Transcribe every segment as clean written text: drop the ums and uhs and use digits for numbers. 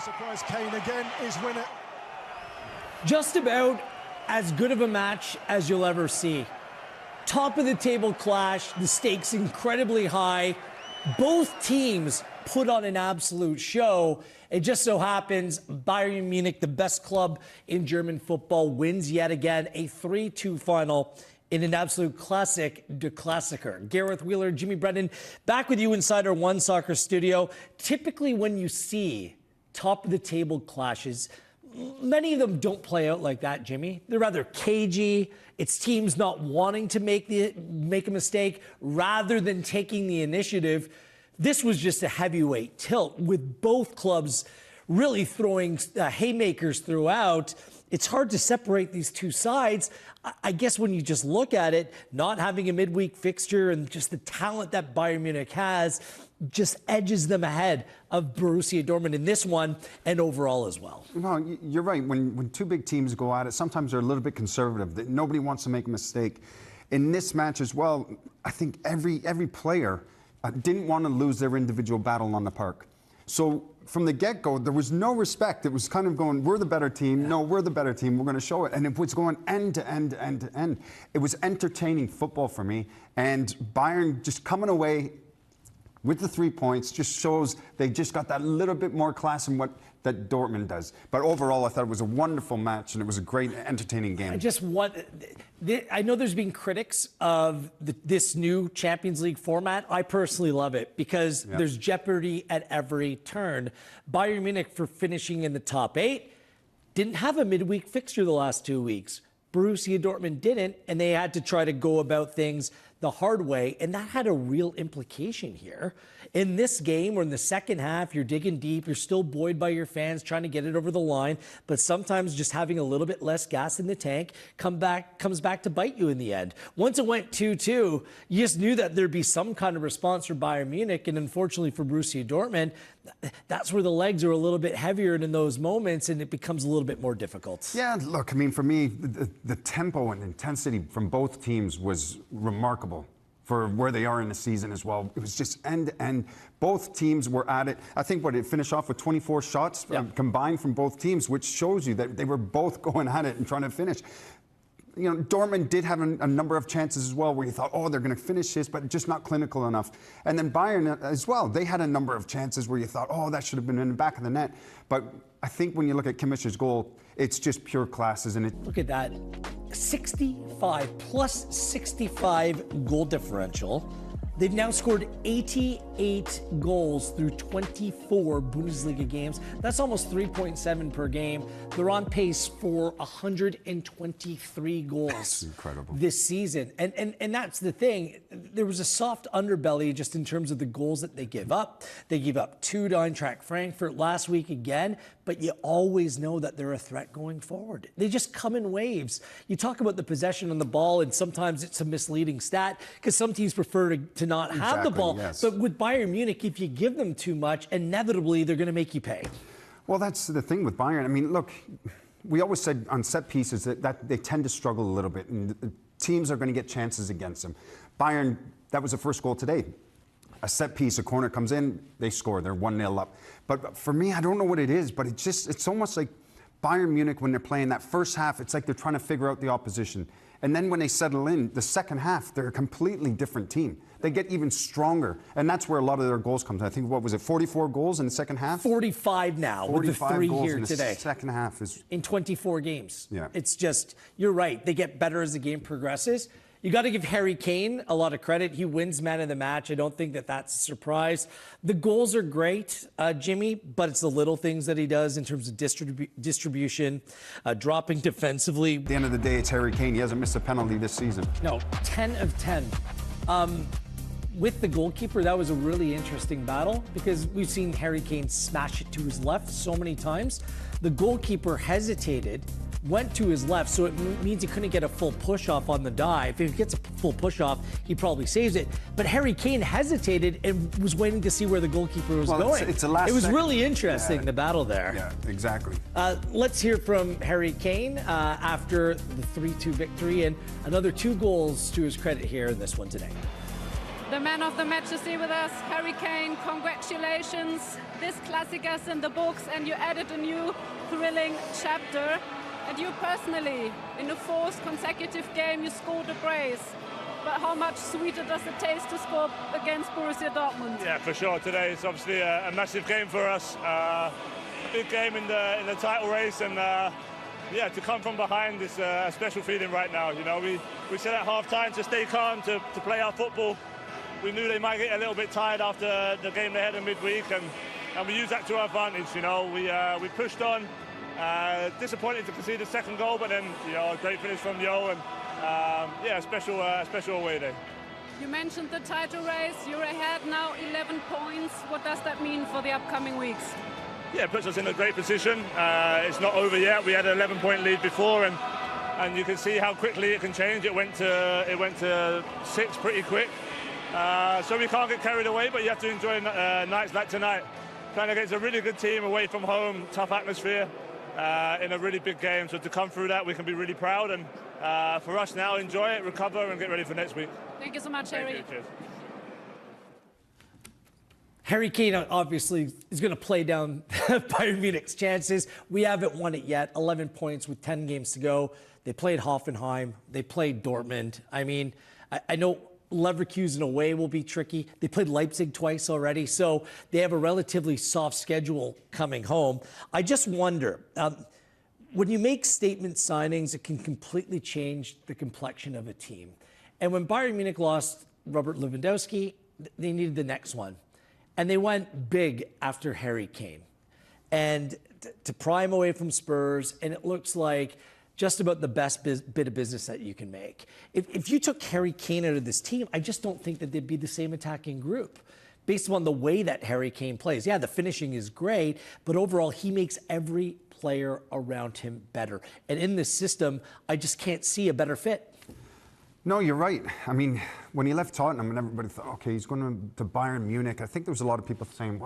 surprise, Kane again is winner. Just about as good of a match as you'll ever see. Top of the table clash, the stakes incredibly high. Both teams put on an absolute show. It just so happens Bayern Munich, the best club in German football, wins yet again a 3-2 final in an absolute classic, the Klassiker. Gareth Wheeler, Jimmy Brennan, back with you inside our OneSoccer studio. Typically when you see top of the table clashes, many of them don't play out like that, Jimmy. They're rather cagey. It's teams not wanting to make a mistake rather than taking the initiative. This was just a heavyweight tilt with both clubs really throwing haymakers throughout. It's hard to separate these two sides. I guess when you just look at it, not having a midweek fixture and just the talent that Bayern Munich has just edges them ahead of Borussia Dortmund in this one and overall as well. No, you're right. When two big teams go at it, sometimes they're a little bit conservative. Nobody wants to make a mistake. In this match as well, I think every player didn't want to lose their individual battle on the park. So from the get-go, there was no respect. It was kind of going, we're the better team. Yeah. No, we're the better team. We're going to show it. And it was going end to end, end to end. It was entertaining football for me. And Bayern just coming away with the 3 points just shows they just got that little bit more class in what that Dortmund does. But overall, I thought it was a wonderful match, and it was a great, entertaining game. I know there's been critics of this new Champions League format. I personally love it because there's jeopardy at every turn. Bayern Munich, for finishing in the top 8, didn't have a midweek fixture the last 2 weeks. Borussia Dortmund didn't, and they had to try to go about things the hard way, and that had a real implication here. In this game, or in the second half, you're digging deep, you're still buoyed by your fans, trying to get it over the line, but sometimes just having a little bit less gas in the tank comes back to bite you in the end. Once it went 2-2, you just knew that there'd be some kind of response for Bayern Munich, and unfortunately for Borussia Dortmund, that's where the legs are a little bit heavier in those moments, and it becomes a little bit more difficult. Yeah, look, I mean, for me, the tempo and intensity from both teams was remarkable for where they are in the season as well. It was just end-to-end. Both teams were at it. I think it finished off with 24 shots combined from both teams, which shows you that they were both going at it and trying to finish. You know, Dortmund did have a number of chances as well where you thought, oh, they're going to finish this, but just not clinical enough. And then Bayern as well, they had a number of chances where you thought, oh, that should have been in the back of the net. But I think when you look at Kimmich's goal, it's just pure class, isn't it? Look at that. 65 plus 65 goal differential. They've now scored 88 goals through 24 Bundesliga games. That's almost 3.7 per game. They're on pace for 123 goals. That's incredible. This season. And that's the thing. There was a soft underbelly just in terms of the goals that they give up. They gave up 2 to Eintracht Frankfurt last week again, but you always know that they're a threat going forward. They just come in waves. You talk about the possession on the ball, and sometimes it's a misleading stat because some teams prefer to not have the ball. Yes. But with Bayern Munich, if you give them too much, inevitably they're going to make you pay. Well, that's the thing with Bayern. I mean, look, we always said on set pieces that they tend to struggle a little bit, and the teams are going to get chances against them. Bayern, that was the first goal today. A set piece, a corner comes in, they score. They're 1-0 up. But for me, I don't know what it is, but it's almost like Bayern Munich, when they're playing that first half, it's like they're trying to figure out the opposition. And then when they settle in, the second half, they're a completely different team. They get even stronger. And that's where a lot of their goals come. I think, what was it, 44 goals in the second half? 45 now, 45 with the 3 goals here in the today. Second half is... In 24 games. Yeah. It's just, you're right. They get better as the game progresses. You got to give Harry Kane a lot of credit. He wins man of the match. I don't think that that's a surprise. The goals are great, Jimmy, but it's the little things that he does in terms of distribution, dropping defensively. At the end of the day, it's Harry Kane. He hasn't missed a penalty this season. No, 10 of 10. With the goalkeeper, that was a really interesting battle because we've seen Harry Kane smash it to his left so many times. The goalkeeper hesitated, went to his left, so it means he couldn't get a full push-off on the dive. If he gets a full push-off, he probably saves it. But Harry Kane hesitated and was waiting to see where the goalkeeper was going. It's a last it was second. Really interesting, the battle there. Yeah, exactly. Let's hear from Harry Kane after the 3-2 victory, and another 2 goals to his credit here in this one today. The man of the match is here with us, Harry Kane. Congratulations. This Klassiker's in the books, and you added a new thrilling chapter. And you personally, in the fourth consecutive game, you scored a brace. But how much sweeter does it taste to score against Borussia Dortmund? Yeah, for sure. Today is obviously a massive game for us. A big game in the title race, and yeah, to come from behind is a special feeling right now. You know, we said at half-time to stay calm, to play our football. We knew they might get a little bit tired after the game they had in midweek, and we used that to our advantage. You know, we pushed on. Disappointed to concede the second goal, but then, you know, a great finish from Yo, and yeah, a special away day. You mentioned the title race. You're ahead now, 11 points. What does that mean for the upcoming weeks? Yeah, it puts us in a great position. It's not over yet. We had an 11-point lead before, and you can see how quickly it can change. It went to 6 pretty quick. So we can't get carried away, but you have to enjoy nights like tonight. Playing against a really good team away from home, tough atmosphere, in a really big game. So to come through that, we can be really proud. And for us now, enjoy it, recover, and get ready for next week. Thank you so much, Harry. Thank you. Cheers. Harry Kane obviously is going to play down Bayern Munich's chances. We haven't won it yet. 11 points with 10 games to go. They played Hoffenheim. They played Dortmund. I mean, I know Leverkusen away will be tricky. They played Leipzig twice already, so they have a relatively soft schedule coming home. I just wonder, when you make statement signings, it can completely change the complexion of a team. And when Bayern Munich lost Robert Lewandowski, they needed the next one. And they went big after Harry Kane. And to pry him away from Spurs, and it looks like just about the best bit of business that you can make. If you took Harry Kane out of this team, I just don't think that they'd be the same attacking group. Based on the way that Harry Kane plays. Yeah, the finishing is great, but overall he makes every player around him better. And in this system, I just can't see a better fit. No, you're right. I mean, when he left Tottenham and everybody thought, okay, he's going to Bayern Munich, I think there was a lot of people saying,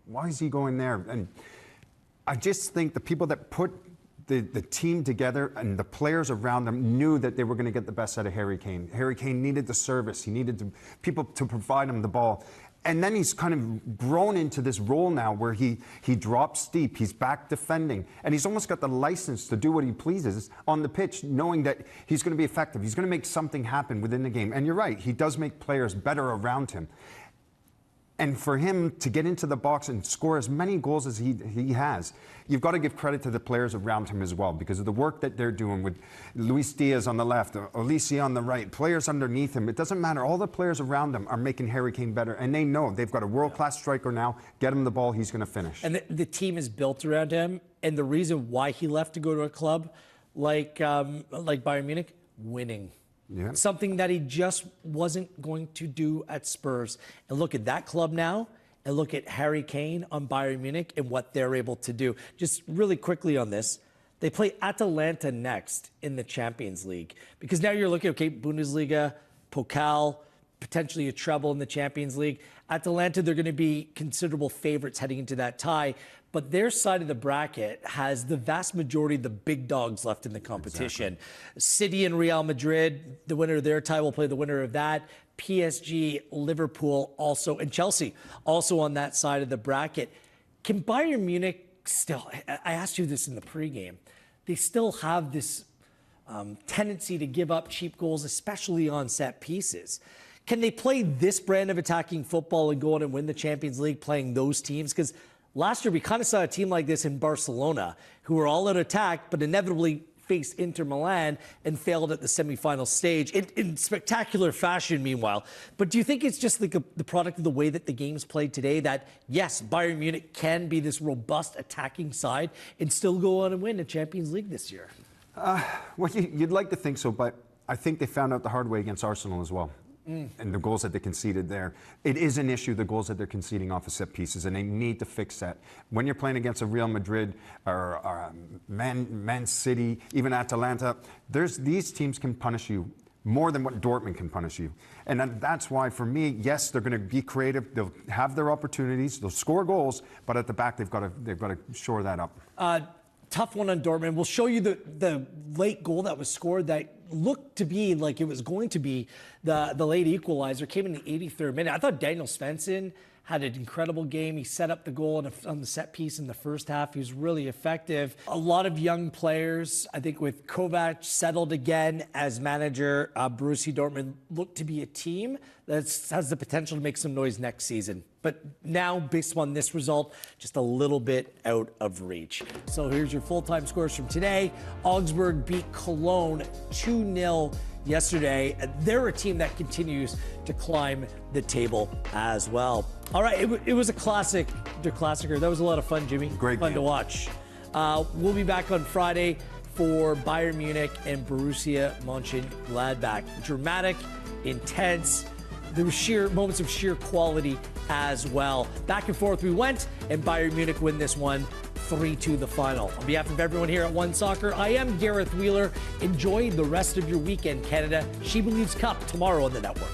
why is he going there? And I just think the people that put the team together and the players around them knew that they were going to get the best out of Harry Kane. Harry Kane needed the service. He needed people to provide him the ball. And then he's kind of grown into this role now where he drops deep, he's back defending, and he's almost got the license to do what he pleases on the pitch, knowing that he's going to be effective. He's going to make something happen within the game. And you're right, he does make players better around him. And for him to get into the box and score as many goals as he has, you've got to give credit to the players around him as well, because of the work that they're doing with Luis Diaz on the left, Olise on the right, players underneath him. It doesn't matter. All the players around them are making Harry Kane better, and they know they've got a world-class striker now. Get him the ball, he's going to finish. And the team is built around him, and the reason why he left to go to a club like Bayern Munich, winning. Yeah. Something that he just wasn't going to do at Spurs. And look at that club now, and look at Harry Kane on Bayern Munich and what they're able to do. Just really quickly on this, they play Atalanta next in the Champions League. Because now you're looking, okay, Bundesliga, Pokal, potentially a treble in the Champions League. Atalanta, they're going to be considerable favorites heading into that tie. But their side of the bracket has the vast majority of the big dogs left in the competition. Exactly. City and Real Madrid, the winner of their tie will play the winner of that. PSG, Liverpool also, and Chelsea also on that side of the bracket. Can Bayern Munich still, I asked you this in the pregame, they still have this tendency to give up cheap goals, especially on set pieces. Can they play this brand of attacking football and go on and win the Champions League playing those teams? Because last year we kind of saw a team like this in Barcelona, who were all out attack, but inevitably faced Inter Milan and failed at the semifinal stage in spectacular fashion, meanwhile. But do you think it's just the product of the way that the game's played today that, yes, Bayern Munich can be this robust attacking side and still go on and win the Champions League this year? Well, you'd like to think so, but I think they found out the hard way against Arsenal as well. And the goals that they conceded there. It is an issue, the goals that they're conceding off of set pieces, and they need to fix that. When you're playing against a Real Madrid or Man City, even Atalanta, these teams can punish you more than what Dortmund can punish you. And that's why, for me, yes, they're going to be creative. They'll have their opportunities. They'll score goals, but at the back, they've got to shore that up. Tough one on Dortmund. We'll show you the late goal that was scored that looked to be like it was going to be the late equalizer. Came in the 83rd minute. I thought Daniel Svensson had an incredible game. He set up the goal on the set piece in the first half. He was really effective. A lot of young players. I think with Kovac settled again as manager, Borussia Dortmund looked to be a team that has the potential to make some noise next season. But now, based on this result, just a little bit out of reach. So here's your full-time scores from today. Augsburg beat Cologne 2-0 yesterday. They're a team that continues to climb the table as well. All right, it was a classic, the Klassiker. That was a lot of fun, Jimmy. Great fun game to watch. We'll be back on Friday for Bayern Munich and Borussia Mönchengladbach. Dramatic, intense. There were moments of sheer quality as well. Back and forth we went, and Bayern Munich win this one 3-2 the final. On behalf of everyone here at OneSoccer, I am Gareth Wheeler. Enjoy the rest of your weekend, Canada. She Believes Cup tomorrow on the network.